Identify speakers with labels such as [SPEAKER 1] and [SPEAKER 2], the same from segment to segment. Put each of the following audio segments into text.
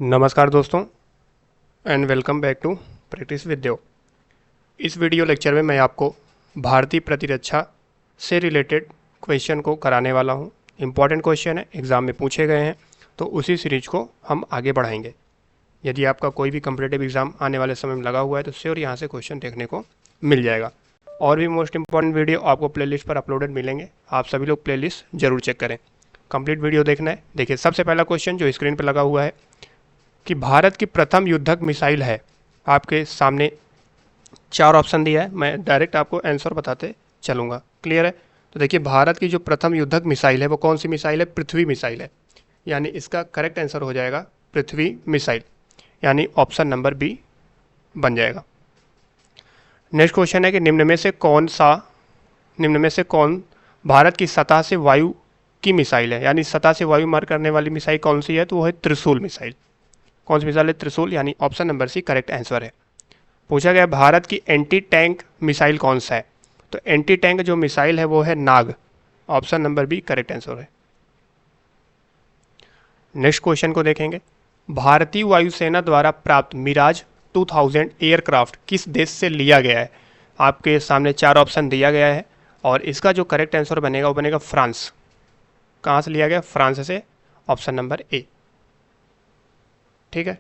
[SPEAKER 1] नमस्कार दोस्तों and welcome back to practice with Dev. इस वीडियो लेक्चर में मैं आपको भारतीय प्रतिरक्षा से रिलेटेड क्वेश्चन को कराने वाला हूं। इम्पॉर्टेंट क्वेश्चन है, एग्ज़ाम में पूछे गए हैं, तो उसी सीरीज को हम आगे बढ़ाएंगे। यदि आपका कोई भी कम्पिटिटिव एग्ज़ाम आने वाले समय में लगा हुआ है तो श्योर यहाँ से क्वेश्चन देखने को मिल जाएगा। और भी मोस्ट इंपॉर्टेंट वीडियो आपको प्लेलिस्ट पर अपलोडेड मिलेंगे, आप सभी लोग प्लेलिस्ट जरूर चेक करें। कंप्लीट वीडियो देखना है। देखिए, सबसे पहला क्वेश्चन जो स्क्रीन पर लगा हुआ है कि भारत की प्रथम युद्धक मिसाइल है। आपके सामने 4 ऑप्शन दिया है, मैं डायरेक्ट आपको आंसर बताते चलूँगा। क्लियर है? तो देखिए, भारत की जो प्रथम युद्धक मिसाइल है वो कौन सी मिसाइल है? पृथ्वी मिसाइल है। यानी इसका करेक्ट आंसर हो जाएगा पृथ्वी मिसाइल, यानी ऑप्शन नंबर बी बन जाएगा। नेक्स्ट क्वेश्चन है कि निम्न में से कौन भारत की सतह से वायु की मिसाइल है, यानी सतह से वायु मार करने वाली मिसाइल कौन सी है? तो वो है त्रिशूल मिसाइल। कौन सी मिसाइल है? त्रिशूल, यानी option number C correct answer है। पूछा गया भारत की एंटी टैंक मिसाइल कौन सा है? तो एंटी टैंक जो मिसाइल है वो है Nag. Option number B correct answer है। नेक्स्ट क्वेश्चन को देखेंगे। भारतीय वायुसेना द्वारा प्राप्त मिराज 2000 एयरक्राफ्ट किस देश से लिया गया है? आपके सामने 4 ऑप्शन दिया गया है और इसका जो करेक्ट आंसर बनेगा वो बनेगा फ्रांस। कहाँ से लिया गया? फ्रांस से। Option number A. ठीक है,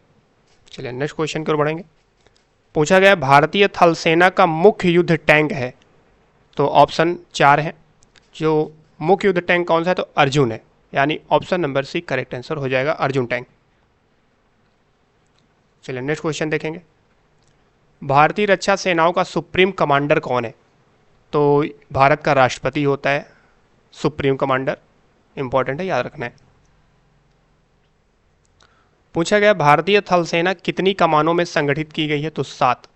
[SPEAKER 1] चलिए नेक्स्ट क्वेश्चन की ओर बढ़ेंगे। पूछा गया भारतीय थल सेना का मुख्य युद्ध टैंक है। तो ऑप्शन 4 है। जो मुख्य युद्ध टैंक कौन सा है? तो अर्जुन है, यानी option number C correct answer हो जाएगा अर्जुन टैंक। चलिए नेक्स्ट क्वेश्चन देखेंगे। भारतीय रक्षा सेनाओं का सुप्रीम कमांडर कौन है? तो भारत का राष्ट्रपति होता है सुप्रीम कमांडर। इंपॉर्टेंट है, याद रखना है। पूछा गया भारतीय थल सेना कितनी कमानों में संगठित की गई है? तो 7।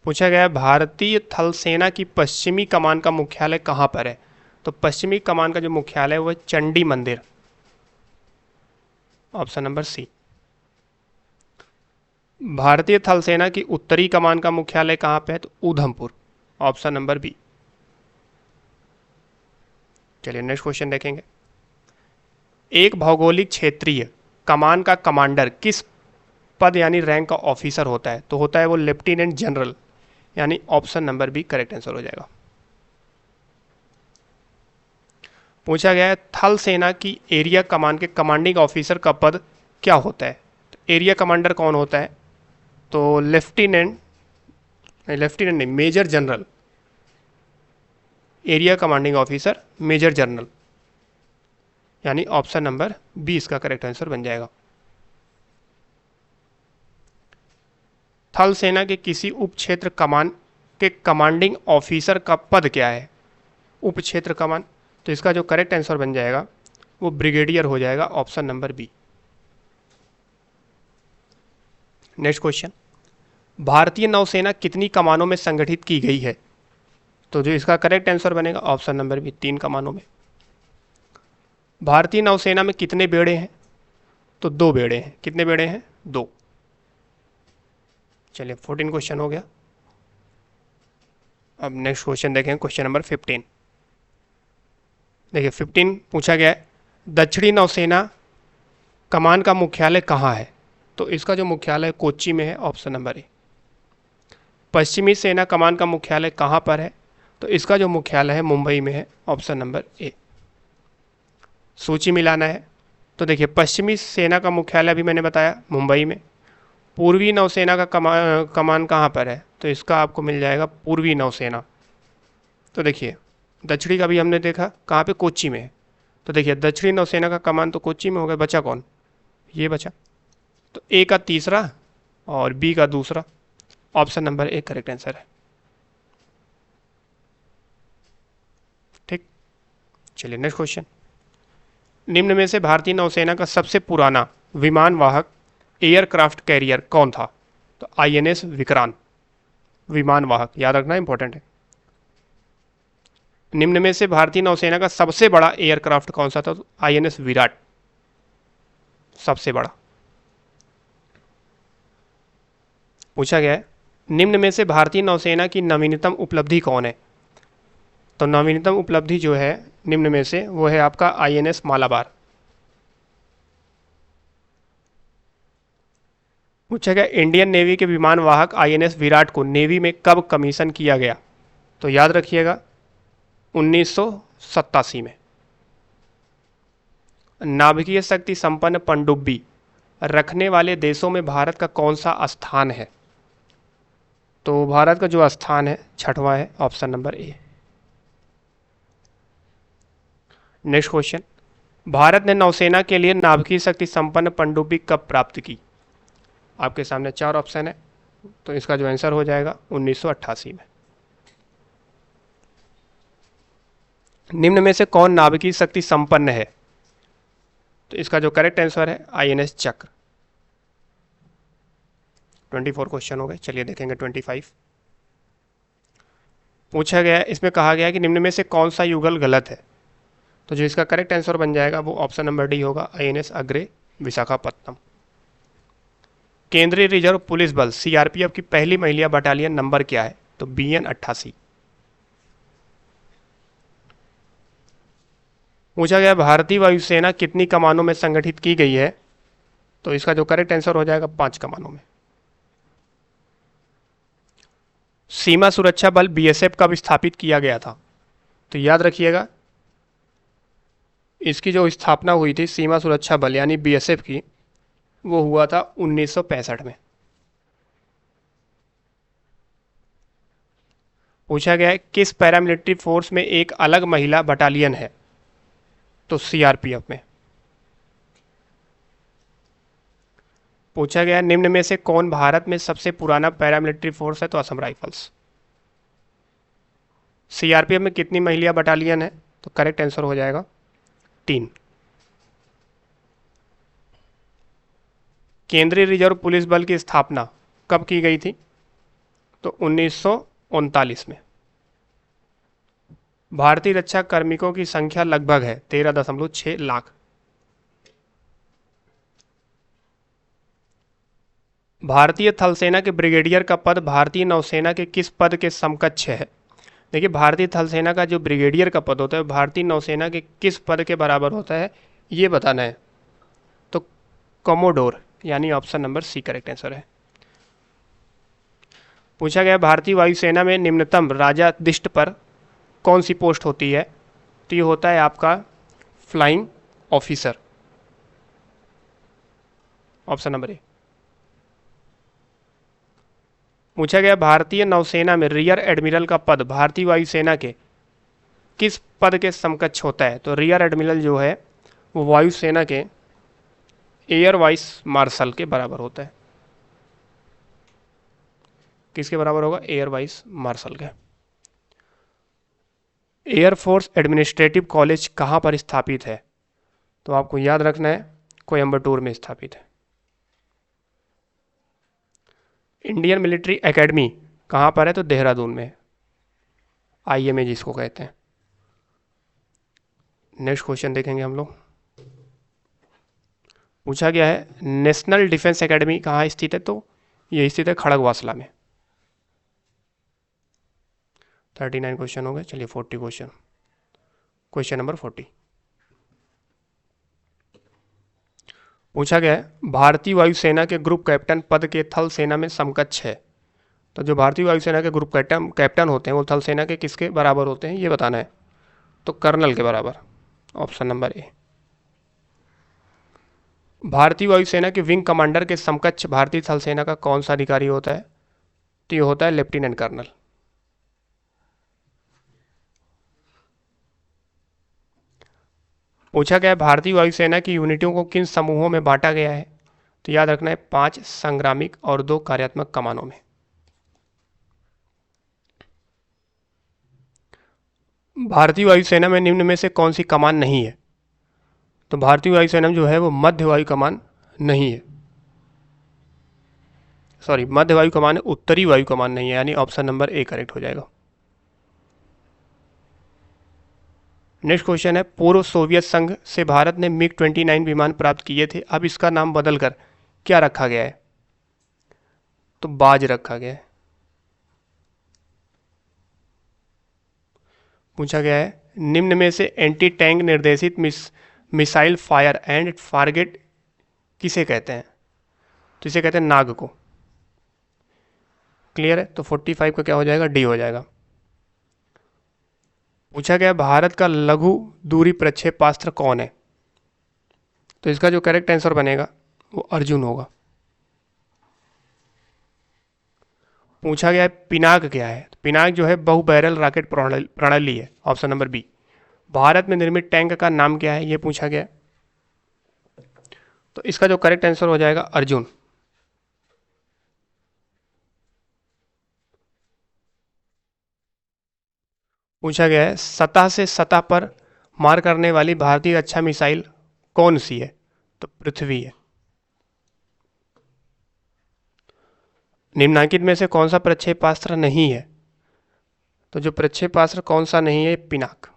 [SPEAKER 1] पूछा गया भारतीय थल सेना की पश्चिमी कमान का मुख्यालय कहां पर है? तो पश्चिमी कमान का जो मुख्यालय है वो है Chandi Mandir. Option number C. भारतीय थल सेना की उत्तरी कमान का मुख्यालय कहां पे है? तो ऊधमपुर। Option number B. चलिए नेक्स्ट क्वेश्चन देखेंगे। एक भौगोलिक क्षेत्रीय कमान का कमांडर किस पद यानी रैंक का ऑफिसर होता है? तो होता है वो लेफ्टिनेंट जनरल, यानी option number B correct answer हो जाएगा। पूछा गया है थल सेना की एरिया कमान के कमांडिंग ऑफिसर का पद क्या होता है? तो एरिया कमांडर कौन होता है? तो लेफ्टिनेंट नहीं, major general. Area commanding officer major general, यानी ऑप्शन नंबर बी इसका करेक्ट आंसर बन जाएगा। थल सेना के किसी उप क्षेत्र कमान के कमांडिंग ऑफिसर का पद क्या है? उप क्षेत्र कमान, तो इसका जो करेक्ट आंसर बन जाएगा वो ब्रिगेडियर हो जाएगा। Option number B. Next question. भारतीय नौसेना कितनी कमानों में संगठित की गई है? तो जो इसका करेक्ट आंसर बनेगा ऑप्शन नंबर बी 3 कमानों में। भारतीय नौसेना में कितने बेड़े हैं? तो 2 बेड़े हैं। कितने बेड़े हैं? 2। चलिए 14 क्वेश्चन हो गया। अब नेक्स्ट क्वेश्चन देखें, क्वेश्चन नंबर 15। देखिए 15 पूछा गया है दक्षिणी नौसेना कमान का मुख्यालय कहाँ है? तो इसका जो मुख्यालय कोच्चि में है। Option number A. पश्चिमी सेना कमान का मुख्यालय कहाँ पर है? तो इसका जो मुख्यालय है मुंबई में है। Option number A. सूची मिलाना है तो देखिए, पश्चिमी सेना का मुख्यालय अभी मैंने बताया मुंबई में। पूर्वी नौसेना का कमान कहाँ पर है? तो इसका आपको मिल जाएगा पूर्वी नौसेना। तो देखिए, दक्षिणी का भी हमने देखा कहाँ पे? कोच्चि में है। तो देखिए, दक्षिणी नौसेना का कमान तो कोच्चि में हो गया, बचा कौन? ये बचा। तो ए का तीसरा और बी का दूसरा। Option number A correct answer है। ठीक, चलिए नेक्स्ट क्वेश्चन। निम्न में से भारतीय नौसेना का सबसे पुराना विमान वाहक एयरक्राफ्ट कैरियर कौन था? तो आईएनएस विक्रांत। विमान वाहक, याद रखना इंपॉर्टेंट है। निम्न में से भारतीय नौसेना का सबसे बड़ा एयरक्राफ्ट कौन सा था? तो आईएनएस विराट सबसे बड़ा। पूछा गया है निम्न में से भारतीय नौसेना की नवीनतम उपलब्धि कौन है? तो नवीनतम उपलब्धि जो है निम्न में से वो है आपका आईएनएस मालाबार। पूछा गया इंडियन नेवी के विमान वाहक आईएनएस विराट को नेवी में कब कमीशन किया गया? तो याद रखिएगा 1987 में। नाभिकीय शक्ति संपन्न पनडुब्बी रखने वाले देशों में भारत का कौन सा स्थान है? तो भारत का जो स्थान है 6वां है, option number A. Next question, Bharat ने नौसेना के लिए नाभिकीय शक्ति संपन्न पनडुब्बी कब प्राप्त की? आपके सामने 4 ऑप्शन है, तो इसका जो आंसर हो जाएगा 1988 में। निम्न में से कौन नाभिकीय शक्ति संपन्न है? तो इसका जो करेक्ट आंसर है आईएनएस चक्र। 24 क्वेश्चन हो गए, चलिए देखेंगे 25। पूछा गया, इसमें कहा गया कि निम्न में से कौन सा युगल गलत है? तो जो इसका करेक्ट आंसर बन जाएगा वो ऑप्शन नंबर डी होगा, आईएनएस अग्रे विशाखापत्तनम। केंद्रीय रिजर्व पुलिस बल सीआरपीएफ की पहली महिला बटालियन नंबर क्या है? तो BN 88। पूछा गया भारतीय वायुसेना कितनी कमानों में संगठित की गई है? तो इसका जो करेक्ट आंसर हो जाएगा 5 कमानों में। सीमा सुरक्षा बल बीएसएफ कब स्थापित किया गया था? तो याद रखिएगा इसकी जो स्थापना हुई थी सीमा सुरक्षा बल यानी बीएसएफ की, वो हुआ था 1965 में। पूछा गया है किस पैरामिलिट्री फोर्स में एक अलग महिला बटालियन है? तो सीआरपीएफ में। पूछा गया निम्न में से कौन भारत में सबसे पुराना पैरामिलिट्री फोर्स है? तो असम राइफल्स। सीआरपीएफ में कितनी महिला बटालियन है? तो करेक्ट आंसर हो जाएगा 3। केंद्रीय रिजर्व पुलिस बल की स्थापना कब की गई थी? तो 1939 में। भारतीय रक्षा कार्मिकों की संख्या लगभग है 13.6 लाख। भारतीय थल सेना के ब्रिगेडियर का पद भारतीय नौसेना के किस पद के समकक्ष है? देखिए भारतीय थल सेना का जो ब्रिगेडियर का पद होता है भारतीय नौसेना के किस पद के बराबर होता है, ये बताना है। तो कमोडोर यानी option number C correct answer है। पूछा गया भारतीय वायुसेना में निम्नतम राजाधिष्ट पर कौन सी पोस्ट होती है? तो ये होता है आपका flying officer, option number A. पूछा गया भारतीय नौसेना में रियर एडमिरल का पद भारतीय वायुसेना के किस पद के समकक्ष होता है? तो रियर एडमिरल जो है वो वायुसेना के एयर वाइस मार्शल के बराबर होता है। किसके बराबर होगा? एयर वाइस मार्शल के। एयरफोर्स एडमिनिस्ट्रेटिव कॉलेज कहाँ पर स्थापित है? तो आपको याद रखना है कोयंबटूर में स्थापित है। इंडियन मिलिट्री एकेडमी कहाँ पर है? तो देहरादून में, IMA जिसको कहते हैं। नेक्स्ट क्वेश्चन देखेंगे हम लोग। पूछा गया है नेशनल डिफेंस एकेडमी कहाँ स्थित है? तो ये स्थित है खड़गवासला में। 39 क्वेश्चन हो गए, चलिए 40 क्वेश्चन। क्वेश्चन नंबर 40 पूछा गया है भारतीय वायुसेना के ग्रुप कैप्टन पद के थल सेना में समकक्ष है। तो जो भारतीय वायुसेना के ग्रुप कैप्टन होते हैं वो थल सेना के किसके बराबर होते हैं, ये बताना है। तो कर्नल के बराबर, ऑप्शन नंबर ए। भारतीय वायुसेना के विंग कमांडर के समकक्ष भारतीय थल सेना का कौन सा अधिकारी होता है? तो ये होता है लेफ्टिनेंट कर्नल। पूछा गया भारतीय वायुसेना की यूनिटों को किन समूहों में बांटा गया है? तो याद रखना है 5 संग्रामिक और 2 कार्यात्मक कमानों में। भारतीय वायुसेना में निम्न में से कौन सी कमान नहीं है? तो भारतीय वायुसेना में जो है वो मध्य वायु कमान नहीं है, सॉरी मध्य वायु कमान है, उत्तरी वायु कमान नहीं है, यानी ऑप्शन नंबर ए करेक्ट हो जाएगा। नेक्स्ट क्वेश्चन है पूर्व सोवियत संघ से भारत ने मिग 29 विमान प्राप्त किए थे, अब इसका नाम बदलकर क्या रखा गया है? तो बाज रखा गया है। पूछा गया है निम्न में से एंटी टैंक निर्देशित मिसाइल फायर एंड टारगेट किसे कहते हैं? तो इसे कहते हैं नाग को। क्लियर है? तो 45 का क्या हो जाएगा? डी हो जाएगा। पूछा गया भारत का लघु दूरी प्रक्षेपास्त्र कौन है? तो इसका जो करेक्ट आंसर बनेगा वो अर्जुन होगा। पूछा गया है पिनाक क्या है? पिनाक जो है बहु बैरल रॉकेट प्रणाली है, ऑप्शन नंबर बी। भारत में निर्मित टैंक का नाम क्या है? ये पूछा गया। तो इसका जो करेक्ट आंसर हो जाएगा अर्जुन। पूछा गया है सतह से सतह पर मार करने वाली भारतीय रक्षा मिसाइल कौन सी है? तो पृथ्वी है। निम्नलिखित में से कौन सा प्रक्षेपास्त्र नहीं है? तो जो प्रक्षेपास्त्र कौन सा नहीं है? पिनाक।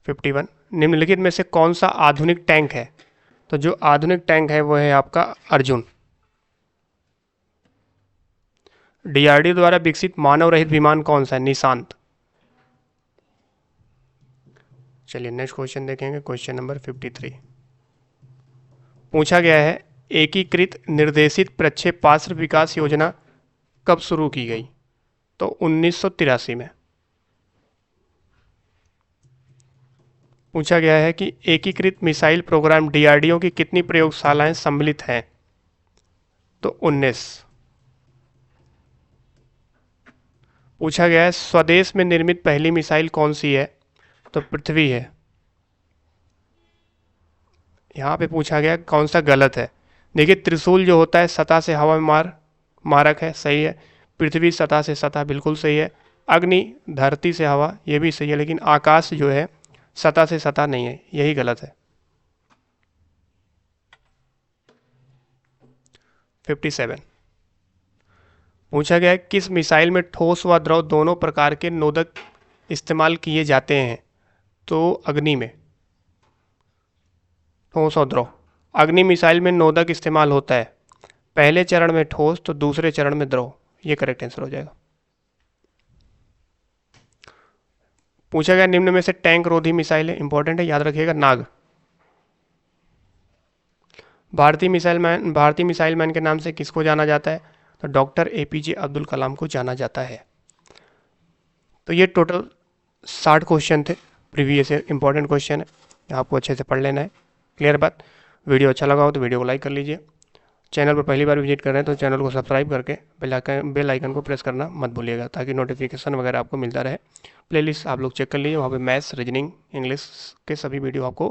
[SPEAKER 1] 51 निम्नलिखित में से कौन सा आधुनिक टैंक है? तो जो आधुनिक टैंक है वो है आपका अर्जुन। डीआरडीओ द्वारा विकसित मानव रहित विमान कौन सा है? निशांत। चलिए नेक्स्ट क्वेश्चन देखेंगे, क्वेश्चन नंबर 53। पूछा गया है एकीकृत निर्देशित प्रक्षेपास्त्र विकास योजना कब शुरू की गई? तो 1983 में। पूछा गया है कि एकीकृत मिसाइल प्रोग्राम डीआरडीओ की कितनी प्रयोगशालाएं सम्मिलित हैं? तो 19। पूछा गया है स्वदेश में निर्मित पहली मिसाइल कौन सी है? तो पृथ्वी है। यहाँ पे पूछा गया कौन सा गलत है। देखिए त्रिशूल जो होता है सतह से हवा में मारक है, सही है। पृथ्वी सतह से सतह, बिल्कुल सही है। अग्नि धरती से हवा, ये भी सही है, लेकिन आकाश जो है सतह से सतह नहीं है, यही गलत है। 57 पूछा गया है किस मिसाइल में ठोस व द्रव दोनों प्रकार के नोदक इस्तेमाल किए जाते हैं? तो अग्नि में। ठोस और द्रव। अग्नि मिसाइल में नोदक इस्तेमाल होता है, पहले चरण में ठोस तो दूसरे चरण में द्रव। ये करेक्ट आंसर हो जाएगा। पूछा गया निम्न में से टैंक रोधी मिसाइल है, इंपॉर्टेंट है, याद रखिएगा, नाग। भारतीय मिसाइल मैन के नाम से किसको जाना जाता है? तो डॉक्टर एपीजे अब्दुल कलाम को जाना जाता है। तो ये टोटल 60 क्वेश्चन थे, प्रीवियस इंपॉर्टेंट क्वेश्चन है, आपको अच्छे से पढ़ लेना है। क्लियर बात? वीडियो अच्छा लगा हो तो वीडियो को लाइक कर लीजिए। चैनल पर पहली बार विजिट कर रहे हैं तो चैनल को सब्सक्राइब करके बेल आइकन को प्रेस करना मत भूलिएगा, ताकि नोटिफिकेशन वगैरह आपको मिलता रहे। प्लेलिस्ट आप लोग चेक कर लीजिए, वहाँ पे मैथ्स, रीजनिंग, इंग्लिश के सभी वीडियो आपको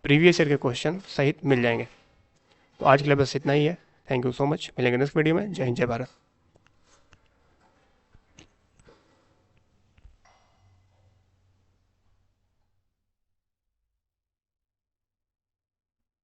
[SPEAKER 1] प्रीवियस ईयर के क्वेश्चन सहित मिल जाएंगे। तो आज के लिए बस इतना ही है। Thank you so much. मिलेंगे नेक्स्ट वीडियो में। जय हिंद, जय भारत।